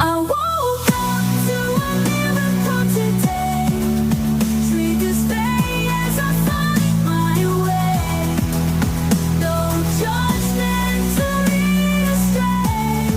I woke up to a miracle today. Triggers fade as I find my way. No judgment to lead astray.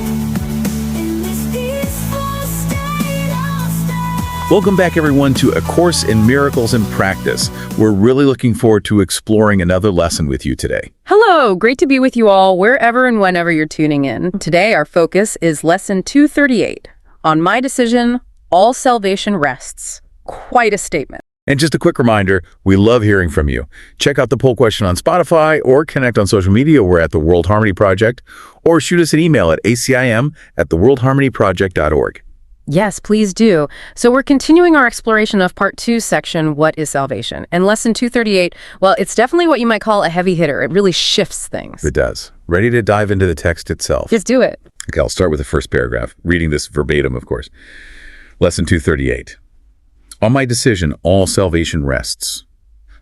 In this peaceful state I'll stay. Welcome back, everyone, to A Course in Miracles in Practice. We're really looking forward to exploring another lesson with you today. Hello, great to be with you all wherever and whenever you're tuning in. Today, our focus is Lesson 238. On my decision, all salvation rests. Quite a statement. And just a quick reminder, we love hearing from you. Check out the poll question on Spotify or connect on social media. We're at the World Harmony Project, or shoot us an email at acim@theworldharmonyproject.org. Yes, please do. So we're continuing our exploration of Part 2 section, What is Salvation? And Lesson 238, well, it's definitely what you might call a heavy hitter. It really shifts things. It does. Ready to dive into the text itself? Just do it. Okay, I'll start with the first paragraph, reading this verbatim, of course. Lesson 238. On my decision, all salvation rests.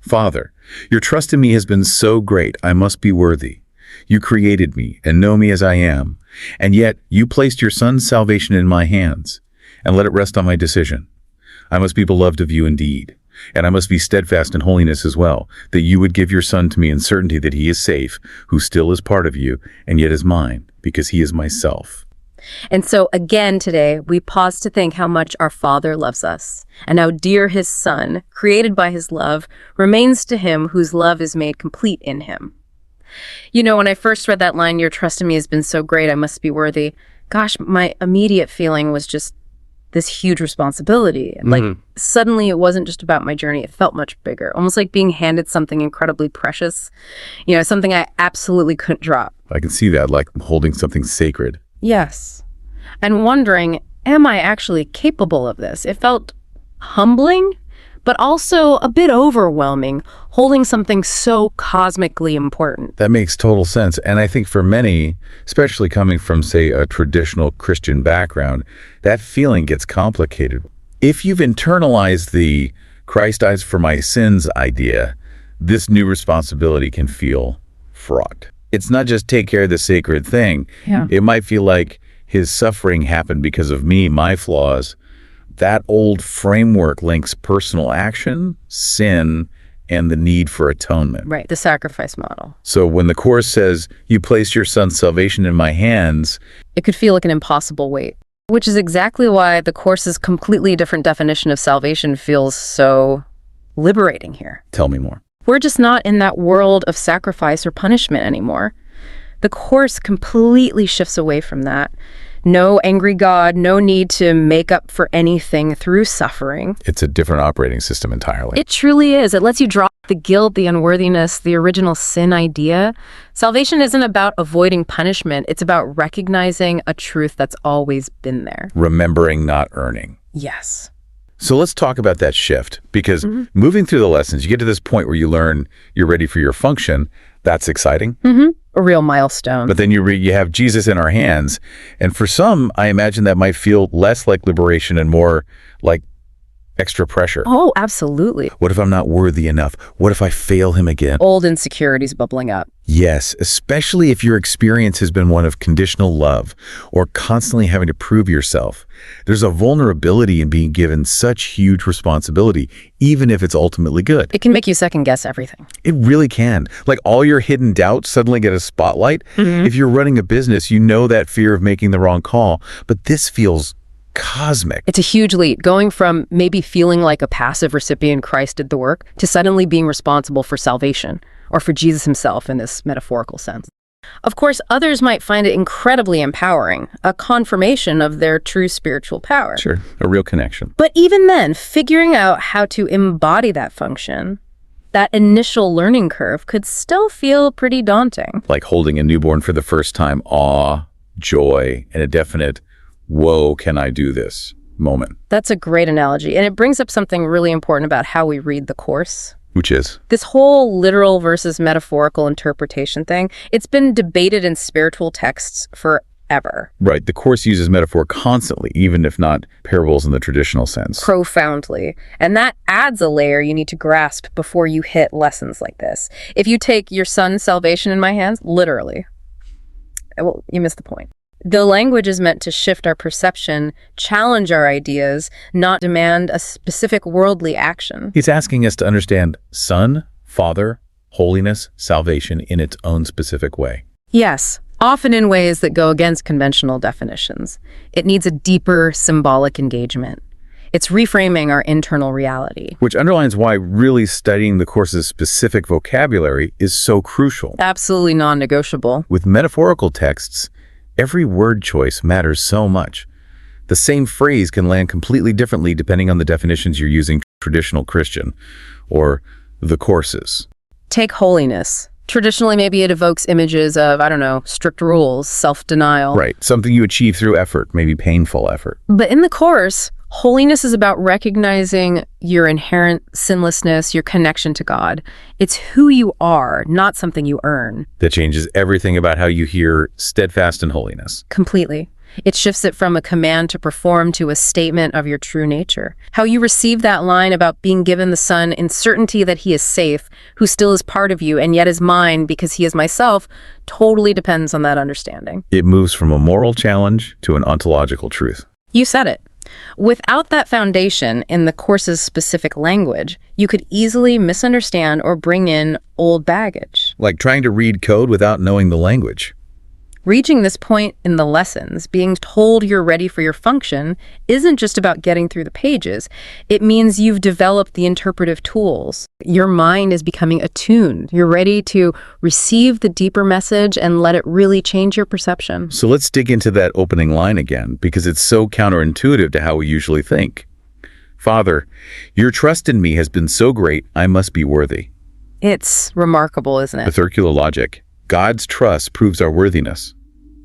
Father, your trust in me has been so great, I must be worthy. You created me and know me as I am, and yet you placed your Son's salvation in my hands, and let it rest on my decision. I must be beloved of you indeed, and I must be steadfast in holiness as well, that you would give your Son to me in certainty that he is safe, who still is part of you, and yet is mine, because he is myself. And so again today, we pause to think how much our Father loves us and how dear his Son, created by his love, remains to him whose love is made complete in him. You know, when I first read that line, your trust in me has been so great, I must be worthy. Gosh, my immediate feeling was just this huge responsibility. Like suddenly it wasn't just about my journey. It felt much bigger, almost like being handed something incredibly precious, you know, something I absolutely couldn't drop. I can see that, like holding something sacred. Yes. And wondering, am I actually capable of this? It felt humbling, but also a bit overwhelming, holding something so cosmically important. That makes total sense. And I think for many, especially coming from, say, a traditional Christian background, that feeling gets complicated. If you've internalized the Christ dies for my sins idea, this new responsibility can feel fraught. It's not just take care of the sacred thing. Yeah. It might feel like his suffering happened because of me, my flaws. That old framework links personal action, sin, and the need for atonement. Right, the sacrifice model. So when the Course says, you placed your Son's salvation in my hands, It could feel like an impossible weight, which is exactly why the Course's completely different definition of salvation feels so liberating here. tell me more. We're just not in that world of sacrifice or punishment anymore. The Course completely shifts away from that. No angry God, no need to make up for anything through suffering. It's a different operating system entirely. It truly is. It lets you drop the guilt, the unworthiness, the original sin idea. Salvation isn't about avoiding punishment. It's about recognizing a truth that's always been there. Remembering, not earning. Yes. So let's talk about that shift, because moving through the lessons, you get to this point where you learn you're ready for your function. That's exciting. A real milestone. But then you have Jesus in our hands. And for some, I imagine that might feel less like liberation and more like extra pressure. Oh, absolutely. What if I'm not worthy enough? What if I fail him again? Old insecurities bubbling up. Yes, especially if your experience has been one of conditional love or constantly having to prove yourself. There's a vulnerability in being given such huge responsibility, even if it's ultimately good. It can make you second guess everything. It really can. Like all your hidden doubts suddenly get a spotlight. If you're running a business, you know that fear of making the wrong call, but this feels cosmic. It's a huge leap, going from maybe feeling like a passive recipient, Christ did the work, to suddenly being responsible for salvation, or for Jesus himself in this metaphorical sense. Of course, others might find it incredibly empowering, a confirmation of their true spiritual power. Sure, a real connection. But even then, figuring out how to embody that function, that initial learning curve could still feel pretty daunting. Like holding a newborn for the first time, awe, joy, and a definite, whoa, can I do this moment. That's a great analogy, and it brings up something really important about how we read the Course. Which is? This whole literal versus metaphorical interpretation thing, it's been debated in spiritual texts forever. Right. The Course uses metaphor constantly, even if not parables in the traditional sense. Profoundly. And that adds a layer you need to grasp before you hit lessons like this. If you take your son's salvation in my hands, literally, well, you miss the point. The language is meant to shift our perception, challenge our ideas, not demand a specific worldly action. He's asking us to understand Son, Father, holiness, salvation in its own specific way. Yes, often in ways that go against conventional definitions. It needs a deeper symbolic engagement. It's reframing our internal reality. Which underlines why really studying the course's specific vocabulary is so crucial. Absolutely non-negotiable. With metaphorical texts, every word choice matters so much. The same phrase can land completely differently depending on the definitions you're using, traditional Christian, or the courses. Take holiness. Traditionally, maybe it evokes images of, strict rules, self-denial. Right, something you achieve through effort, maybe painful effort. But in the course, holiness is about recognizing your inherent sinlessness, your connection to God. It's who you are, not something you earn. That changes everything about how you hear steadfast in holiness. Completely. It shifts it from a command to perform to a statement of your true nature. How you receive that line about being given the Son in certainty that he is safe, who still is part of you and yet is mine because he is myself, totally depends on that understanding. It moves from a moral challenge to an ontological truth. You said it. Without that foundation in the course's specific language, you could easily misunderstand or bring in old baggage. Like trying to read code without knowing the language. Reaching this point in the lessons, being told you're ready for your function, isn't just about getting through the pages. It means you've developed the interpretive tools. Your mind is becoming attuned. You're ready to receive the deeper message and let it really change your perception. So let's dig into that opening line again, because it's so counterintuitive to how we usually think. Father, your trust in me has been so great, I must be worthy. It's remarkable, isn't it? The circular logic. God's trust proves our worthiness.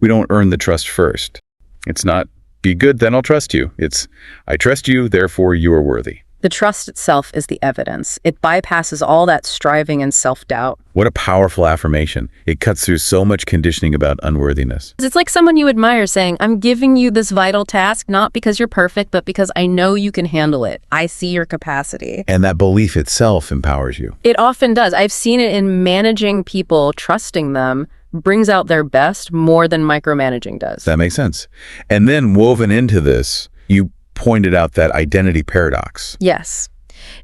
We don't earn the trust first. It's not, be good, then I'll trust you. It's, I trust you, therefore you are worthy. The trust itself is the evidence. It bypasses all that striving and self-doubt. What a powerful affirmation. It cuts through so much conditioning about unworthiness. It's like someone you admire saying, I'm giving you this vital task, not because you're perfect, but because I know you can handle it. I see your capacity. And that belief itself empowers you. It often does. I've seen it in managing people, trusting them brings out their best more than micromanaging does. That makes sense. And then woven into this, you pointed out that identity paradox. Yes.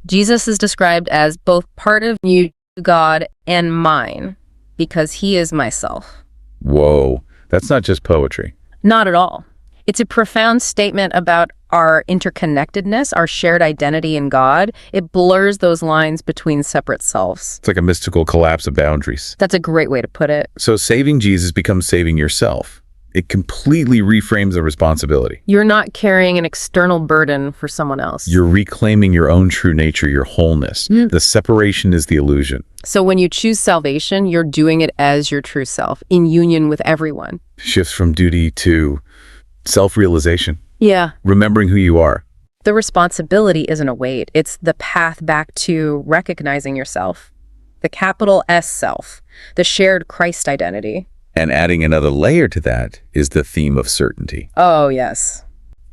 Jesus is described as both part of you, God, and mine, because he is myself. Whoa, that's not just poetry. Not at all. It's a profound statement about our interconnectedness, our shared identity in God. It blurs those lines between separate selves. It's like a mystical collapse of boundaries. That's a great way to put it. So saving Jesus becomes saving yourself. It completely reframes the responsibility. You're not carrying an external burden for someone else. You're reclaiming your own true nature, your wholeness. The separation is the illusion. So when you choose salvation, you're doing it as your true self, in union with everyone. Shifts from duty to self-realization. Yeah. Remembering who you are. The responsibility isn't a weight. It's the path back to recognizing yourself. The capital S self, the shared Christ identity. And adding another layer to that is the theme of certainty. Oh, yes.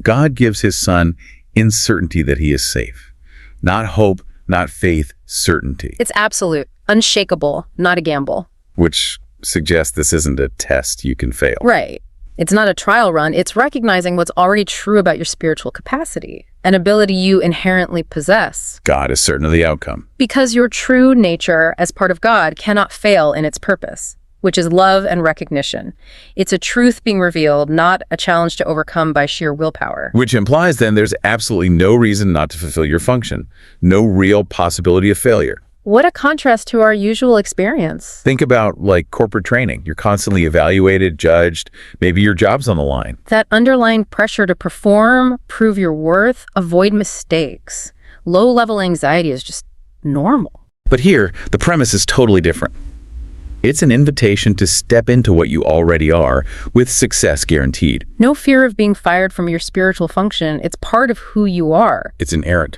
God gives his Son in certainty that he is safe. Not hope, not faith, certainty. It's absolute, unshakable, not a gamble. Which suggests this isn't a test you can fail. Right. It's not a trial run. It's recognizing what's already true about your spiritual capacity, an ability you inherently possess. God is certain of the outcome. Because your true nature as part of God cannot fail in its purpose, which is love and recognition. It's a truth being revealed, not a challenge to overcome by sheer willpower. Which implies then there's absolutely no reason not to fulfill your function. No real possibility of failure. What a contrast to our usual experience. Think about like corporate training. You're constantly evaluated, judged. Maybe your job's on the line. That underlying pressure to perform, prove your worth, avoid mistakes. Low-level anxiety is just normal. But here, the premise is totally different. It's an invitation to step into what you already are, with success guaranteed. No fear of being fired from your spiritual function. It's part of who you are. It's inerrant.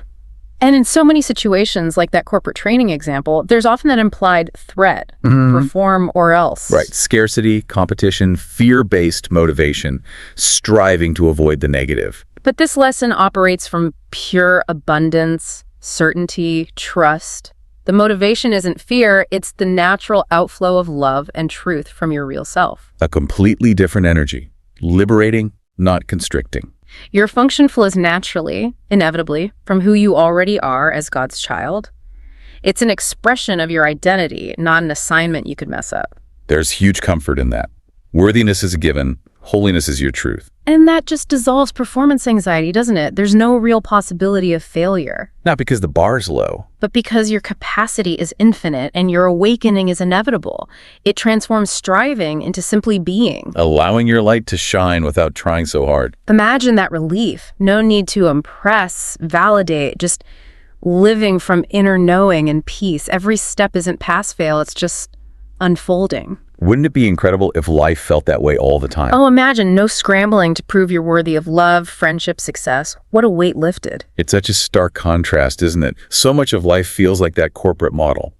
And in so many situations, like that corporate training example, there's often that implied threat, perform or else. Right. Scarcity, competition, fear-based motivation, striving to avoid the negative. But this lesson operates from pure abundance, certainty, trust. The motivation isn't fear, it's the natural outflow of love and truth from your real self. A completely different energy. liberating, not constricting. Your function flows naturally, inevitably, from who you already are as God's child. It's an expression of your identity, not an assignment you could mess up. There's huge comfort in that. Worthiness is a given. Holiness is your truth. And that just dissolves performance anxiety, doesn't it? There's no real possibility of failure. Not because the bar's low. But because your capacity is infinite and your awakening is inevitable. It transforms striving into simply being. Allowing your light to shine without trying so hard. Imagine that relief. No need to impress, validate, just living from inner knowing and peace. Every step isn't pass-fail, it's just unfolding. Wouldn't it be incredible if life felt that way all the time? Oh, imagine no scrambling to prove you're worthy of love, friendship, success. What a weight lifted. It's such a stark contrast, isn't it? So much of life feels like that corporate model.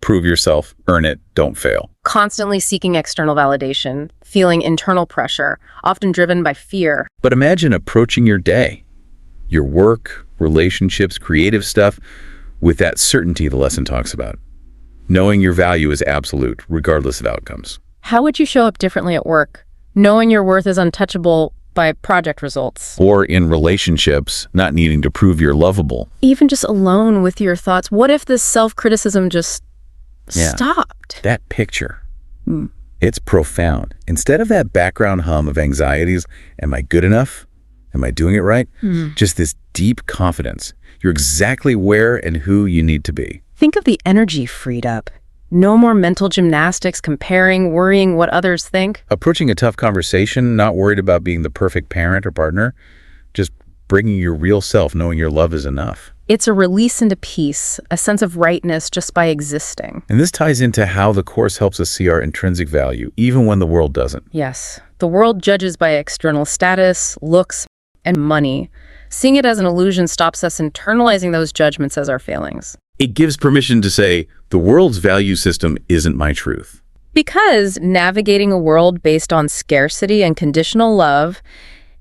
Prove yourself, earn it, don't fail. Constantly seeking external validation, feeling internal pressure, often driven by fear. But imagine approaching your day, your work, relationships, creative stuff, with that certainty the lesson talks about. Knowing your value is absolute, regardless of outcomes. How would you show up differently at work, knowing your worth is untouchable by project results? Or in relationships, not needing to prove you're lovable. Even just alone with your thoughts. What if this self-criticism just stopped? That picture, it's profound. Instead of that background hum of anxieties, am I good enough? Am I doing it right? Just this deep confidence. You're exactly where and who you need to be. Think of the energy freed up. No more mental gymnastics, comparing, worrying what others think. Approaching a tough conversation, not worried about being the perfect parent or partner, just bringing your real self, knowing your love is enough. It's a release into peace, a sense of rightness just by existing. And this ties into how the Course helps us see our intrinsic value, even when the world doesn't. Yes, the world judges by external status, looks, and money. Seeing it as an illusion stops us internalizing those judgments as our failings. It gives permission to say, the world's value system isn't my truth. Because navigating a world based on scarcity and conditional love,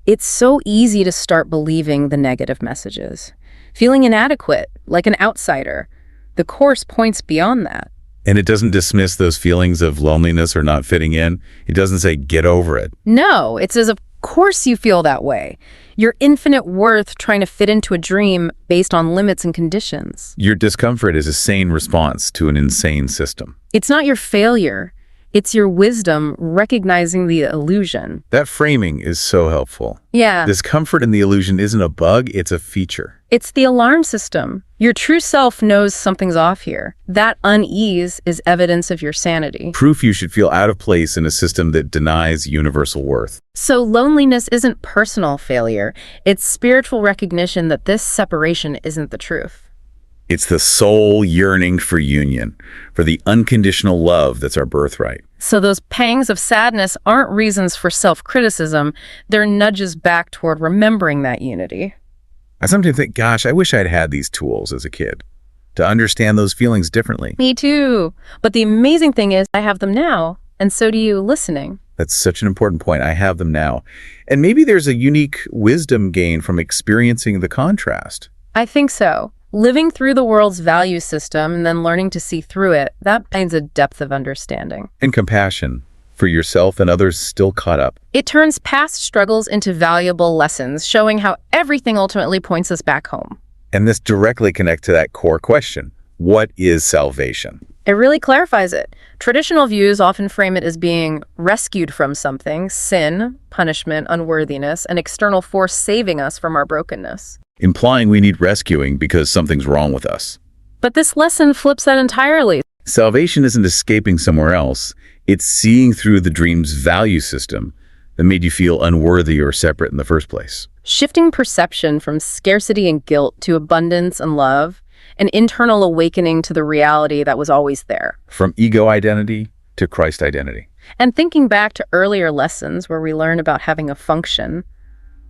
it's so easy to start believing the negative messages. Feeling inadequate, like an outsider. The Course points beyond that. And it doesn't dismiss those feelings of loneliness or not fitting in. It doesn't say, get over it. No, it says, of course you feel that way. Your infinite worth trying to fit into a dream based on limits and conditions. Your discomfort is a sane response to an insane system. It's not your failure. It's your wisdom recognizing the illusion. That framing is so helpful. Yeah. Discomfort in the illusion isn't a bug, it's a feature. It's the alarm system. Your true self knows something's off here. That unease is evidence of your sanity. Proof you should feel out of place in a system that denies universal worth. So loneliness isn't personal failure. It's spiritual recognition that this separation isn't the truth. It's the soul yearning for union, for the unconditional love that's our birthright. So those pangs of sadness aren't reasons for self-criticism. They're nudges back toward remembering that unity. I sometimes think, gosh, I wish I'd had these tools as a kid to understand those feelings differently. Me too. But the amazing thing is I have them now, and so do you listening. That's such an important point. I have them now. And maybe there's a unique wisdom gain from experiencing the contrast. I think so. Living through the world's value system and then learning to see through it, that finds a depth of understanding. And compassion for yourself and others still caught up. It turns past struggles into valuable lessons, showing how everything ultimately points us back home. And this directly connects to that core question. What is salvation? It really clarifies it. Traditional views often frame it as being rescued from something, sin, punishment, unworthiness, an external force saving us from our brokenness. Implying we need rescuing because something's wrong with us. But this lesson flips that entirely. Salvation isn't escaping somewhere else. It's seeing through the dream's value system that made you feel unworthy or separate in the first place. Shifting perception from scarcity and guilt to abundance and love, an internal awakening to the reality that was always there. From ego identity to Christ identity. And thinking back to earlier lessons where we learn about having a function,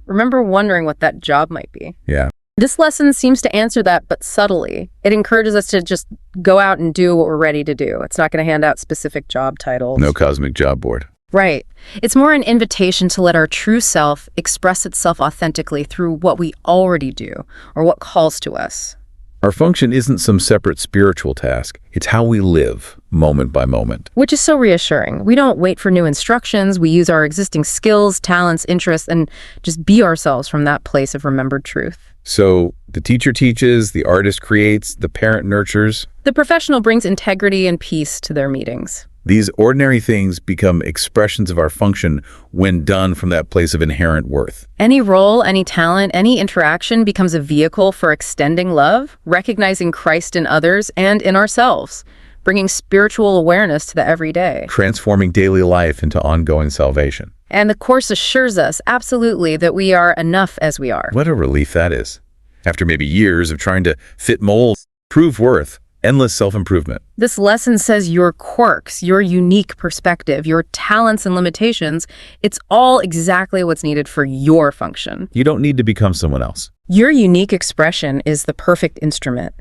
remember wondering what that job might be. Yeah. This lesson seems to answer that, but subtly. It encourages us to just go out and do what we're ready to do. It's not going to hand out specific job titles. No cosmic job board. Right. It's more an invitation to let our true self express itself authentically through what we already do or what calls to us. Our function isn't some separate spiritual task. It's how we live, moment by moment. Which is so reassuring. We don't wait for new instructions. We use our existing skills, talents, interests, and just be ourselves from that place of remembered truth. So the teacher teaches, the artist creates, the parent nurtures. The professional brings integrity and peace to their meetings. These ordinary things become expressions of our function when done from that place of inherent worth. Any role, any talent, any interaction becomes a vehicle for extending love, recognizing Christ in others and in ourselves, bringing spiritual awareness to the everyday. Transforming daily life into ongoing salvation. And the Course assures us, absolutely, that we are enough as we are. What a relief that is. After maybe years of trying to fit molds, prove worth, endless self-improvement. This lesson says your quirks, your unique perspective, your talents and limitations, it's all exactly what's needed for your function. You don't need to become someone else. Your unique expression is the perfect instrument.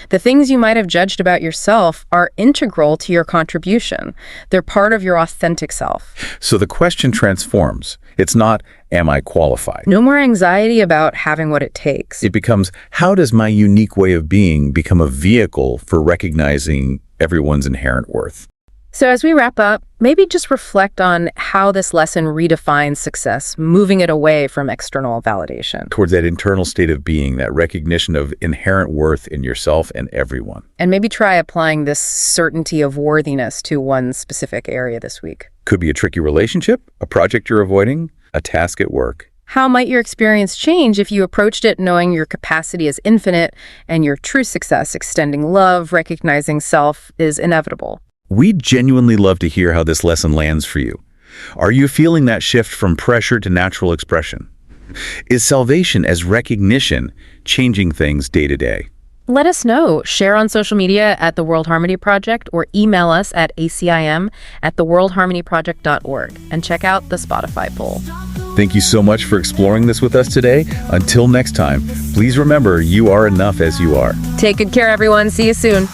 The things you might have judged about yourself are integral to your contribution. They're part of your authentic self. So the question transforms. It's not, am I qualified? No more anxiety about having what it takes. It becomes, how does my unique way of being become a vehicle for recognizing everyone's inherent worth? So as we wrap up, maybe just reflect on how this lesson redefines success, moving it away from external validation. Towards that internal state of being, that recognition of inherent worth in yourself and everyone. And maybe try applying this certainty of worthiness to one specific area this week. Could be a tricky relationship, a project you're avoiding, a task at work. How might your experience change if you approached it knowing your capacity is infinite and your true success, extending love, recognizing self, is inevitable? We'd genuinely love to hear how this lesson lands for you. Are you feeling that shift from pressure to natural expression? Is salvation as recognition changing things day to day? Let us know. Share on social media at the World Harmony Project or email us at acim@theworldharmonyproject.org and check out the Spotify poll. Thank you so much for exploring this with us today. Until next time, please remember you are enough as you are. Take good care, everyone. See you soon.